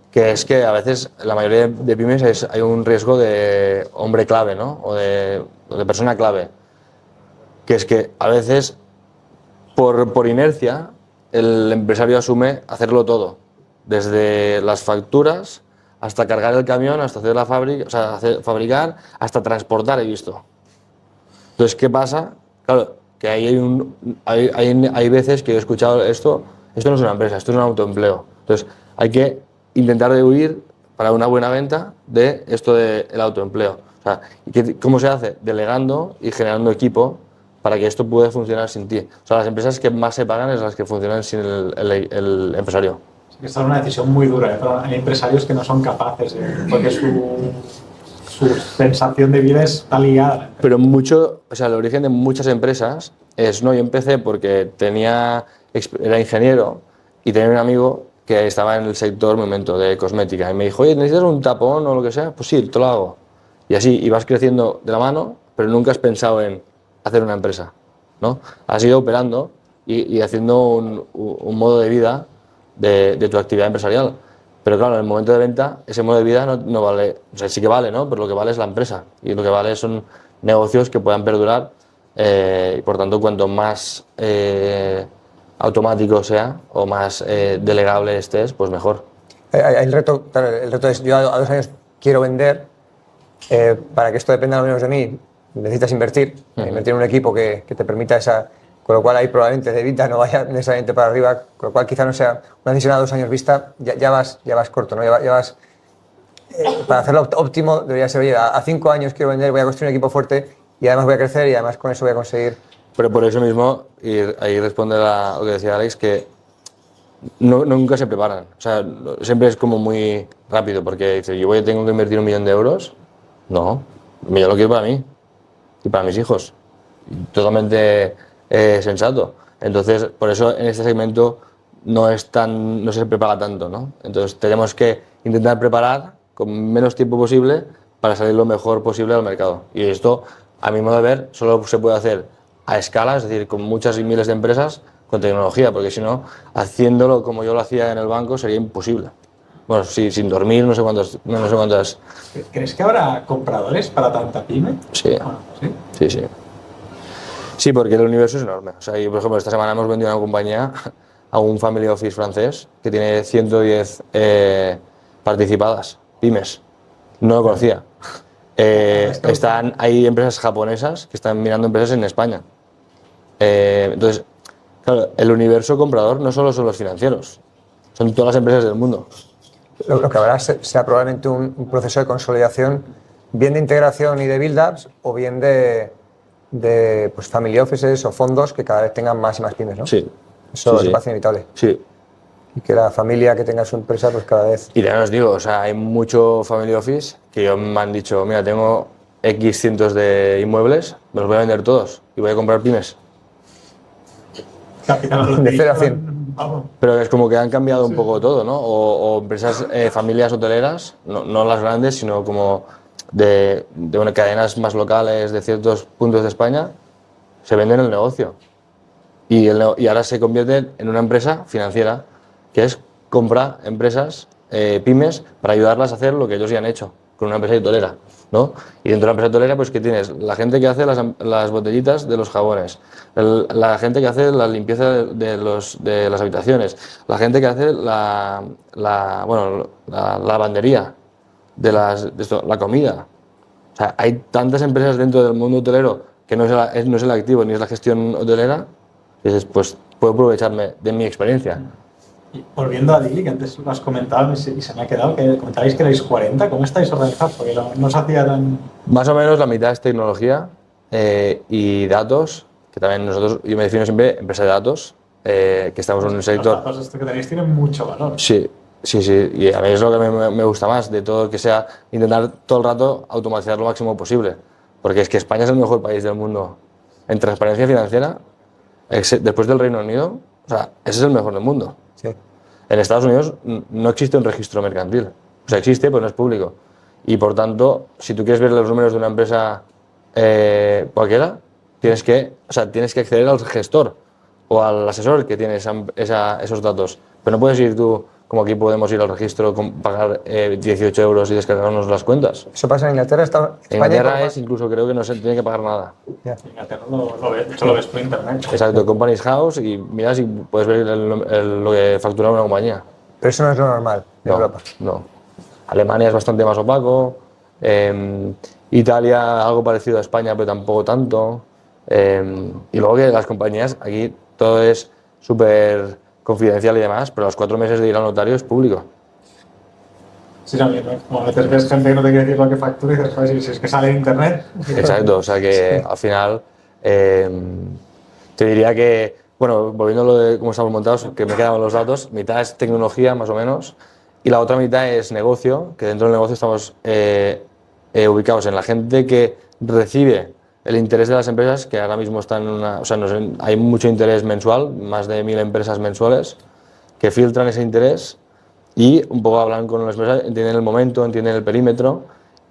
que es que a veces la mayoría de pymes hay un riesgo de hombre clave, ¿no? O de persona clave, que es que a veces por inercia el empresario asume hacerlo todo, desde las facturas hasta cargar el camión, hasta hacer la fábrica, o sea, fabricar, hasta transportar, he visto. Entonces, ¿qué pasa? Claro, que hay veces que he escuchado esto no es una empresa, esto es un autoempleo. Entonces, hay que intentar de huir para una buena venta de esto del autoempleo. O sea, ¿cómo se hace? Delegando y generando equipo para que esto pueda funcionar sin ti. O sea, las empresas que más se pagan es las que funcionan sin el empresario. Esta es una decisión muy dura, ¿eh? Pero hay empresarios que no son capaces, porque su sensación de vida está ligada. Pero el origen de muchas empresas es, no, yo empecé porque era ingeniero y tenía un amigo que estaba en el sector momento de cosmética y me dijo, oye, ¿necesitas un tapón o lo que sea? Pues sí, te lo hago. Y así, y vas creciendo de la mano, pero nunca has pensado en hacer una empresa, ¿no? Has ido operando y haciendo un modo de vida de tu actividad empresarial. Pero claro, en el momento de venta, ese modo de vida no vale, o sea, sí que vale, ¿no? Pero lo que vale es la empresa y lo que vale son negocios que puedan perdurar, y por tanto, cuanto más automático sea o más delegable estés, pues mejor. El reto es, yo a 2 años quiero vender, para que esto dependa al menos de mí, necesitas invertir en un equipo que te permita con lo cual ahí probablemente de vida no vaya necesariamente para arriba, con lo cual quizá no sea una decisión a 2 años vista, ya vas corto, ¿no? Ya vas, para hacerlo óptimo debería ser, oye, a 5 años quiero vender, voy a construir un equipo fuerte y además voy a crecer y además con eso voy a conseguir. Pero por eso mismo, y ahí responde a lo que decía Alex, que nunca se preparan. O sea, siempre es como muy rápido, porque dice, tengo que invertir 1 millón de euros. No, yo lo quiero para mí y para mis hijos. Totalmente sensato. Entonces, por eso en este segmento no se prepara tanto, ¿no? Entonces, tenemos que intentar preparar con menos tiempo posible para salir lo mejor posible al mercado. Y esto, a mi modo de ver, solo se puede hacer a escala, es decir, con muchas y miles de empresas, con tecnología, porque si no, haciéndolo como yo lo hacía en el banco sería imposible. Bueno, sí, sin dormir, no sé cuántas. ¿Crees que habrá compradores para tanta pyme? Sí. ¿Sí? Sí. Sí, porque el universo es enorme. O sea, por ejemplo, esta semana hemos vendido una compañía a un family office francés que tiene 110 participadas, pymes. No lo conocía. Hay empresas japonesas que están mirando empresas en España. Entonces, claro, el universo comprador no solo son los financieros, son todas las empresas del mundo. Lo que habrá será probablemente un proceso de consolidación, bien de integración y de build-ups, o bien de pues, family offices o fondos que cada vez tengan más y más pymes, ¿no? Sí. Eso es parece inevitable. Sí. Y que la familia que tenga su empresa, pues cada vez... Y ya os digo, o sea, hay mucho family office que me han dicho, mira, tengo X cientos de inmuebles, me los voy a vender todos y voy a comprar pymes. De 0 a 100. Pero es como que han cambiado un poco todo, ¿no? O empresas, familias hoteleras, no las grandes, sino como de cadenas más locales de ciertos puntos de España, se venden el negocio. Y ahora se convierten en una empresa financiera, que es compra empresas, pymes, para ayudarlas a hacer lo que ellos ya han hecho con una empresa hotelera, ¿no? Y dentro de la empresa hotelera, pues que tienes la gente que hace las botellitas de los jabones, la gente que hace la limpieza de las habitaciones, la gente que hace la lavandería, la comida. O sea, hay tantas empresas dentro del mundo hotelero que no es el activo ni es la gestión hotelera, y dices, pues puedo aprovecharme de mi experiencia. Y volviendo a Dili, que antes lo has comentado y se me ha quedado, que comentabais que erais 40, ¿cómo estáis organizados? Porque no se hacía tan... Más o menos la mitad es tecnología y datos, que también yo me defino siempre empresa de datos, que estamos en un sector... Los datos que tenéis tienen mucho valor. Sí, y a mí es lo que me gusta más de todo, que sea intentar todo el rato automatizar lo máximo posible, porque es que España es el mejor país del mundo en transparencia financiera, después del Reino Unido, o sea, ese es el mejor del mundo. Sí. En Estados Unidos no existe un registro mercantil, o sea, existe, pero no es público. Y por tanto, si tú quieres ver los números de una empresa cualquiera, tienes que acceder al gestor o al asesor que tiene esos datos. Pero no puedes ir tú, como aquí podemos ir al registro, pagar 18 euros y descargarnos las cuentas. ¿Eso pasa en Inglaterra? En Inglaterra incluso creo que no se tiene que pagar nada. En Inglaterra lo ves por internet. Exacto, Companies House y miras y puedes ver lo que factura una compañía. Pero eso no es lo normal en Europa. No. Alemania es bastante más opaco, Italia algo parecido a España, pero tampoco tanto. Y luego que las compañías, aquí todo es súper confidencial y demás, pero a los 4 meses de ir al notario es público. Sí, también, ¿no? Como a veces ves gente que no te quiere decir lo que factura y dices, joder, si es que sale en internet. Exacto, o sea que al final te diría que, bueno, volviendo a lo de cómo estamos montados, que me quedan los datos, mitad es tecnología más o menos y la otra mitad es negocio, que dentro del negocio estamos ubicados en la gente que recibe el interés de las empresas, que ahora mismo están hay mucho interés mensual, más de 1000 empresas mensuales, que filtran ese interés y un poco hablan con las empresas, entienden el momento, entienden el perímetro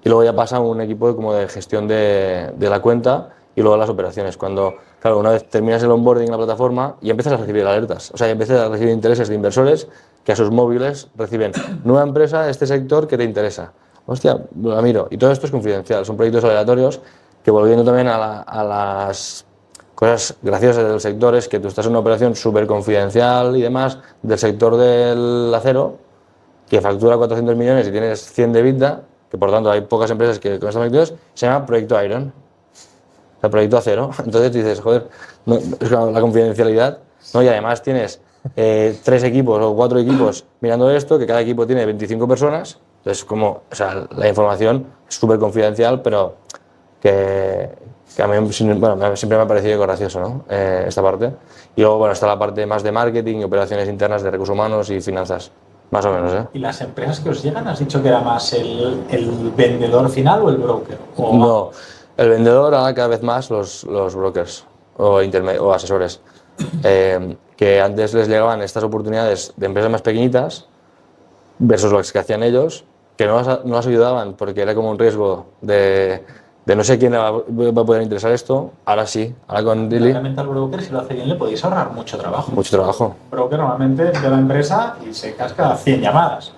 y luego ya pasa un equipo de gestión de la cuenta y luego las operaciones. Cuando, claro, una vez terminas el onboarding en la plataforma y empiezas a recibir alertas, o sea, empiezas a recibir intereses de inversores que a sus móviles reciben nueva empresa de este sector que te interesa. Hostia, la miro. Y todo esto es confidencial, son proyectos aleatorios que, volviendo también a las cosas graciosas del sector, es que tú estás en una operación súper confidencial y demás del sector del acero, que factura 400 millones y tienes 100 de EBITDA, que por tanto hay pocas empresas que con estas magnitudes, se llama Proyecto Iron. sea, proyecto a cero. Entonces dices, joder, no, es que la confidencialidad, ¿no? Y además tienes 3 equipos o 4 equipos mirando esto, que cada equipo tiene 25 personas, entonces como, o sea, la información es súper confidencial, pero que a mí bueno, siempre me ha parecido gracioso, ¿no? Esta parte. Y luego, bueno, está la parte más de marketing y operaciones internas de recursos humanos y finanzas, más o menos, ¿eh? ¿Y las empresas que os llegan, has dicho que era más el vendedor final o el broker? ¿O No, el vendedor ahora cada vez más los brokers o asesores, que antes les llegaban estas oportunidades de empresas más pequeñitas versus las que hacían ellos, que no las ayudaban porque era como un riesgo de no sé quién va a poder interesar esto. Ahora sí, ahora con Dili. Realmente al broker, si lo hace bien, le podéis ahorrar mucho trabajo. Mucho trabajo. Un broker normalmente ve la empresa y se casca 100 llamadas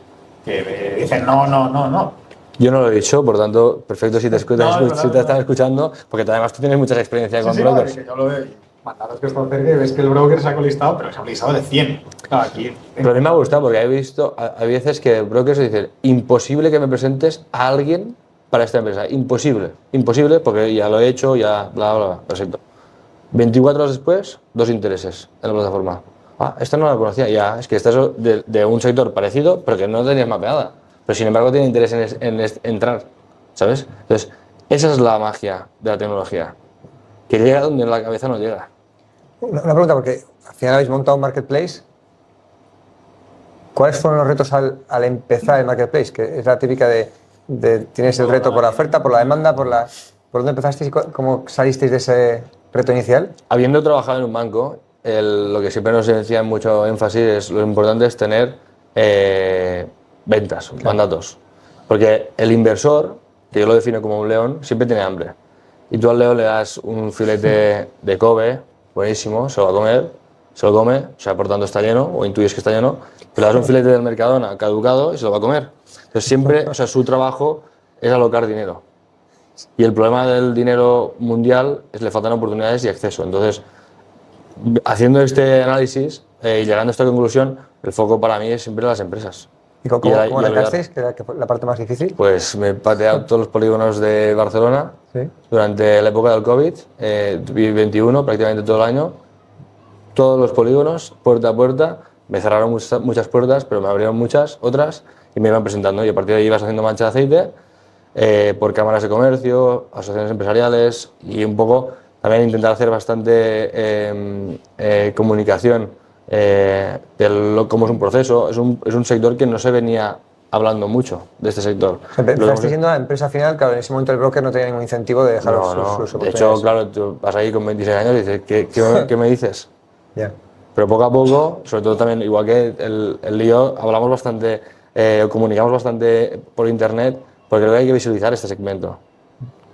que dicen no. Yo no lo he dicho, por tanto, perfecto si te están escuchando, porque además tú tienes mucha experiencia con brokers. Sí, yo lo veo. Mandaros que está cerca y ves que el broker se ha colistado, pero se ha colistado de 100. Claro, aquí... Pero a mí me ha gustado porque hay veces que brokers dicen, imposible que me presentes a alguien para esta empresa, imposible, porque ya lo he hecho, ya bla, bla, bla, perfecto. 24 horas después, 2 intereses en la plataforma. Esta no la conocía, ya, es que esta es de un sector parecido, pero que no tenías mapeada. Pero sin embargo tiene interés en entrar, ¿sabes? Entonces, esa es la magia de la tecnología, que llega donde la cabeza no llega. Una pregunta, porque al final habéis montado un marketplace. ¿Cuáles fueron los retos al empezar el marketplace? Que es la típica de tienes el reto por la oferta, por la demanda, ¿por dónde empezasteis y cómo salisteis de ese reto inicial? Habiendo trabajado en un banco, lo que siempre nos decía mucho énfasis es lo importante es tener ventas, mandatos. Porque el inversor, que yo lo defino como un león, siempre tiene hambre. Y tú al león le das un filete de Kobe, buenísimo, se lo va a comer, se lo come, o sea, por tanto está lleno, o intuyes que está lleno, pero le das un filete del Mercadona caducado y se lo va a comer. Entonces siempre, o sea, su trabajo es alocar dinero. Y el problema del dinero mundial es que le faltan oportunidades y acceso. Entonces, haciendo este análisis y llegando a esta conclusión, el foco para mí es siempre las empresas. ¿Y cómo arrancasteis? ¿Qué era la parte más difícil? Pues me he pateado todos los polígonos de Barcelona. ¿Sí? Durante la época del COVID, 21, prácticamente todo el año. Todos los polígonos, puerta a puerta. Me cerraron muchas puertas, pero me abrieron muchas otras y me iban presentando. Y a partir de ahí ibas haciendo mancha de aceite por cámaras de comercio, asociaciones empresariales y un poco también intentar hacer bastante comunicación de cómo es un proceso. Es un sector que no se venía hablando mucho de este sector. Empezaste siendo la empresa final, claro, en ese momento el broker no tenía ningún incentivo de dejar sus oportunidades. De hecho, claro, tú vas ahí con 26 años y dices, ¿qué me dices? Yeah. Pero poco a poco, sobre todo también, igual que el lío, hablamos bastante, comunicamos bastante por internet, porque creo que hay que visualizar este segmento.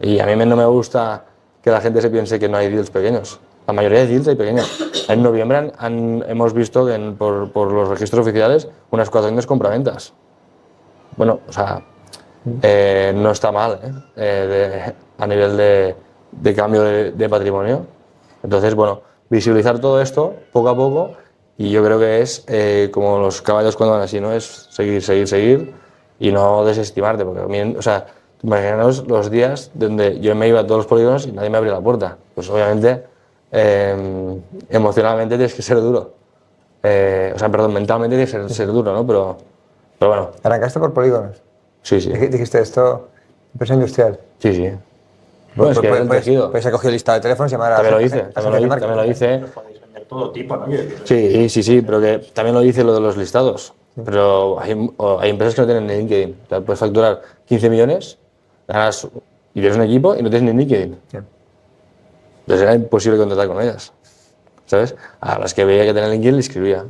Y a mí no me gusta que la gente se piense que no hay deals pequeños. La mayoría de deals hay pequeños. En noviembre hemos visto que por los registros oficiales unas 400 compraventas. Bueno, o sea, no está mal a nivel de cambio de patrimonio. Entonces, bueno, visualizar todo esto poco a poco, y yo creo que es como los caballos cuando van así, ¿no? Es seguir y no desestimarte, porque a mí, o sea, imaginaos los días donde yo me iba a todos los polígonos y nadie me abría la puerta. Pues obviamente, emocionalmente tienes que ser duro. Mentalmente tienes que ser duro, ¿no? Pero bueno. ¿Arrancaste por polígonos? Sí, sí. Dijiste esto, empresa industrial. Sí, sí. Bueno, es que pues he cogido el listado de teléfonos y llamar a... También lo hice. Podéis vender todo tipo, ¿no? Sí, pero que también lo dice lo de los listados. Pero hay empresas que no tienen ni LinkedIn. O sea, puedes facturar 15 millones, ganas y tienes un equipo y no tienes ni LinkedIn. Sí. Entonces era imposible contratar con ellas, ¿sabes? A las que veía que tenían LinkedIn le escribía.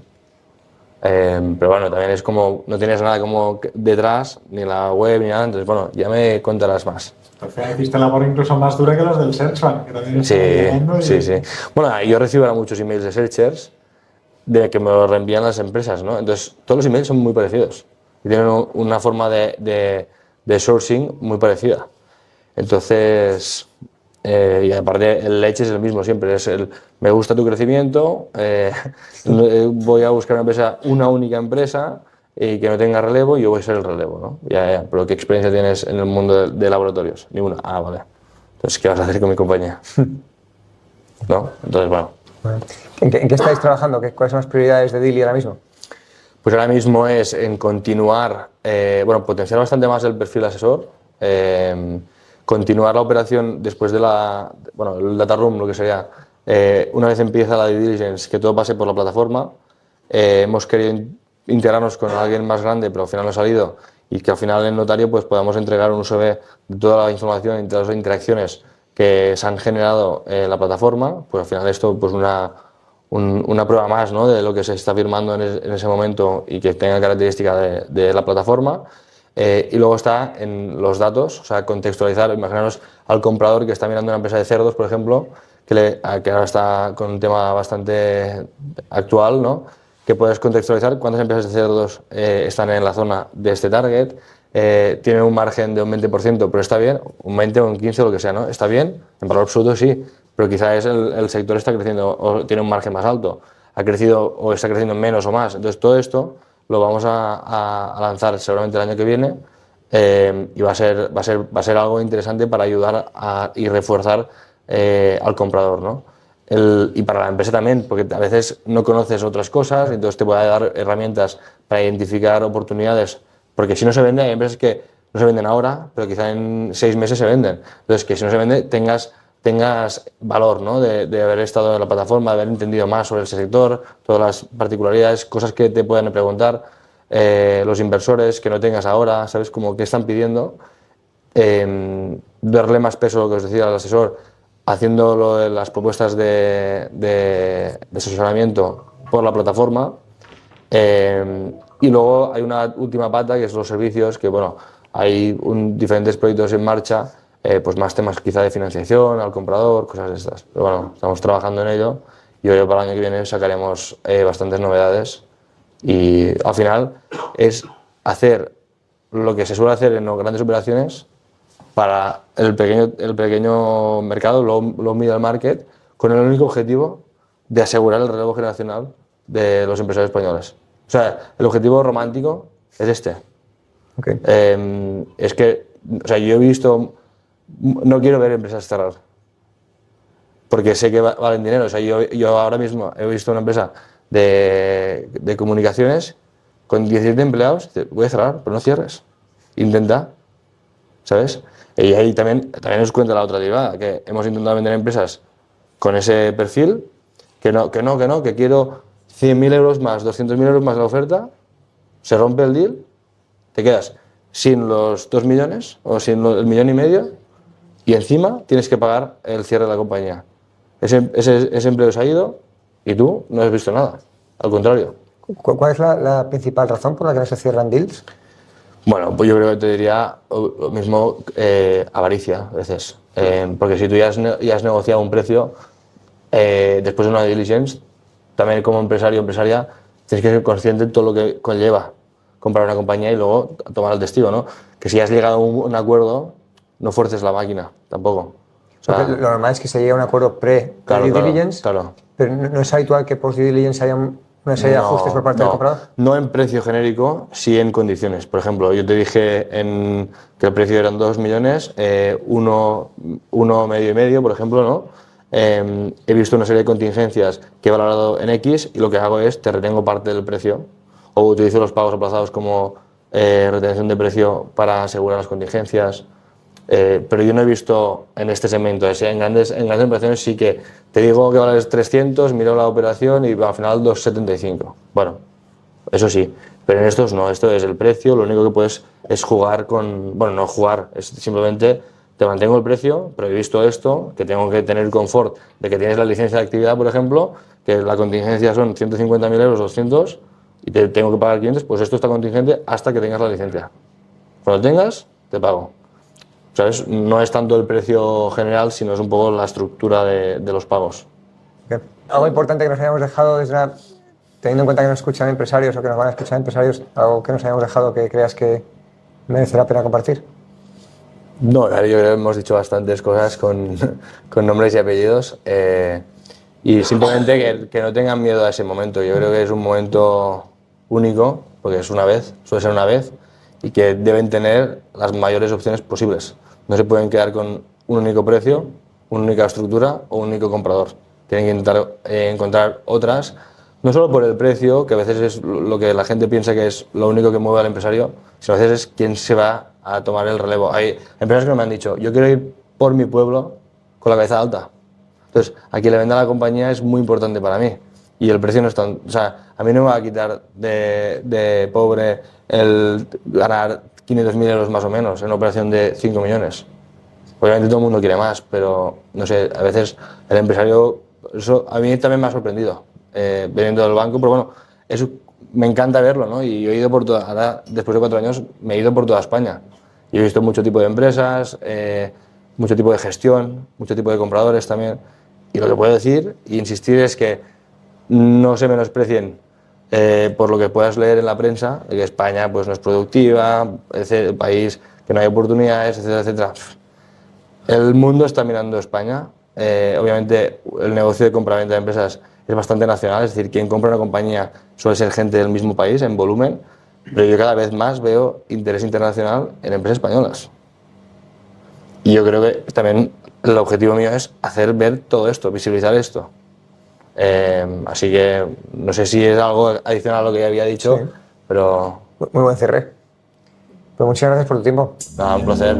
Pero bueno, también es como, no tienes nada como detrás, ni la web ni nada, entonces bueno, ya me contarás más. Entonces hiciste la labor incluso más dura que los del Searchbank, que también sí. Bueno, yo recibo ahora muchos emails de searchers de que me los reenvían las empresas, ¿no? Entonces todos los emails son muy parecidos y tienen una forma de sourcing muy parecida. Entonces, y aparte el leche es el mismo siempre, es me gusta tu crecimiento, voy a buscar una única empresa y que no tenga relevo y yo voy a ser el relevo, ¿no? Ya, pero ¿qué experiencia tienes en el mundo de laboratorios? Ninguna. Vale. Entonces, ¿qué vas a hacer con mi compañía? ¿No? Entonces, bueno. ¿En qué estáis trabajando? ¿Cuáles son las prioridades de Dili ahora mismo? Pues ahora mismo es en continuar, potenciar bastante más el perfil asesor, continuar la operación después de el data room, lo que sería, una vez empieza la due diligence, que todo pase por la plataforma. Hemos querido integrarnos con alguien más grande, pero al final no ha salido, y que al final en notario pues podamos entregar un USB de toda la información y todas las interacciones que se han generado en la plataforma. Pues al final esto pues una prueba más, ¿no?, de lo que se está firmando en ese momento y que tenga característica de la plataforma. Y luego está en los datos, o sea, contextualizar, imaginaros al comprador que está mirando una empresa de cerdos, por ejemplo, que ahora está con un tema bastante actual, ¿no?, que puedes contextualizar cuántas empresas de cerdos están en la zona de este target, tienen un margen de un 20%, pero está bien, un 20 o un 15 o lo que sea, ¿no? Está bien, en valor absoluto sí, pero quizás el sector está creciendo o tiene un margen más alto, ha crecido o está creciendo menos o más. Entonces todo esto lo vamos a lanzar seguramente el año que viene, y va a ser algo interesante para ayudar y reforzar al comprador, ¿no? Y para la empresa también, porque a veces no conoces otras cosas, entonces te puede dar herramientas para identificar oportunidades, porque si no se vende, hay empresas que no se venden ahora, pero quizá en 6 meses se venden. Entonces, que si no se vende, tengas valor, ¿no?, de haber estado en la plataforma, de haber entendido más sobre ese sector, todas las particularidades, cosas que te pueden preguntar los inversores que no tengas ahora, ¿sabes? Como qué están pidiendo, darle más peso a lo que os decía al asesor, haciendo las propuestas de asesoramiento por la plataforma. Y luego hay una última pata que es los servicios, que bueno, hay diferentes proyectos en marcha, pues más temas quizá de financiación al comprador, cosas de estas. Pero bueno, estamos trabajando en ello y yo creo que para el año que viene sacaremos bastantes novedades, y al final es hacer lo que se suele hacer en las grandes operaciones para el pequeño mercado, low middle market, con el único objetivo de asegurar el relevo generacional de los empresarios españoles. O sea, el objetivo romántico es este. Okay. Es que, o sea, yo he visto, no quiero ver empresas cerrar, porque sé que valen dinero. O sea, yo ahora mismo he visto una empresa de comunicaciones con 17 empleados, voy a cerrar, pero no cierres, intenta, ¿sabes? Y ahí también os cuento la otra derivada, que hemos intentado vender empresas con ese perfil, que quiero 100.000 euros más, 200.000 euros más la oferta, se rompe el deal, te quedas sin los 2 millones o sin el 1,5 millones y encima tienes que pagar el cierre de la compañía. Ese empleo se ha ido y tú no has visto nada, al contrario. ¿Cuál es la principal razón por la que no se cierran deals? Bueno, pues yo creo que te diría lo mismo, avaricia a veces. Porque si tú ya has negociado un precio, después de una diligence, también como empresario o empresaria, tienes que ser consciente de todo lo que conlleva comprar una compañía y luego tomar el testigo, ¿no? Que si has llegado a un acuerdo, no fuerces la máquina, tampoco. O sea, lo normal es que se llegue a un acuerdo pre-due diligence, claro. Pero no es habitual que post-due diligence haya una serie de ajustes por parte del comprador. No en precio genérico, sí en condiciones. Por ejemplo, yo te dije que el precio eran 2 millones, uno medio y medio, por ejemplo, ¿no? He visto una serie de contingencias que he valorado en X y lo que hago es te retengo parte del precio o utilizo los pagos aplazados como retención de precio para asegurar las contingencias. Pero yo no he visto en este segmento, en grandes operaciones sí que te digo que vales 300, miro la operación y al final 275. Bueno, eso sí, pero en estos no, esto es el precio, lo único que puedes es jugar con, bueno, no jugar, es simplemente te mantengo el precio, pero he visto esto, que tengo que tener confort de que tienes la licencia de actividad, por ejemplo, que la contingencia son 150.000 euros, 200, y te tengo que pagar 500, pues esto está contingente hasta que tengas la licencia. Cuando tengas, te pago. ¿Sabes? No es tanto el precio general, sino es un poco la estructura de los pagos. Okay. Algo importante que nos hayamos dejado teniendo en cuenta que nos escuchan empresarios o que nos van a escuchar empresarios, algo que nos hayamos dejado que creas que merece la pena compartir. No, yo creo que hemos dicho bastantes cosas con nombres y apellidos, y simplemente que no tengan miedo a ese momento. Yo creo que es un momento único, porque es una vez, suele ser una vez, y que deben tener las mayores opciones posibles. No se pueden quedar con un único precio, una única estructura o un único comprador. Tienen que intentar encontrar otras, no solo por el precio, que a veces es lo que la gente piensa que es lo único que mueve al empresario, sino a veces es quién se va a tomar el relevo. Hay empresas que me han dicho, yo quiero ir por mi pueblo con la cabeza alta. Entonces, a quien le venda la compañía es muy importante para mí. Y el precio no es tan... O sea, a mí no me va a quitar de pobre el ganar 500.000 euros más o menos en una operación de 5 millones. Obviamente todo el mundo quiere más, pero no sé, a veces el empresario... Eso a mí también me ha sorprendido, viniendo del banco, pero bueno, eso me encanta verlo, ¿no? Y yo he ido por toda... Ahora, después de 4 años, me he ido por toda España. Y he visto mucho tipo de empresas, mucho tipo de gestión, mucho tipo de compradores también. Y lo que puedo decir e insistir es que no se menosprecien por lo que puedas leer en la prensa, de que España pues, no es productiva, un país que no hay oportunidades, etcétera, etcétera. El mundo está mirando a España. Obviamente el negocio de compraventa de empresas es bastante nacional, es decir, quien compra una compañía suele ser gente del mismo país en volumen, pero yo cada vez más veo interés internacional en empresas españolas. Y yo creo que también el objetivo mío es hacer ver todo esto, visibilizar esto. Así que no sé si es algo adicional a lo que ya había dicho, sí. pero... Muy buen cierre. Pues muchas gracias por tu tiempo. Nada, un placer.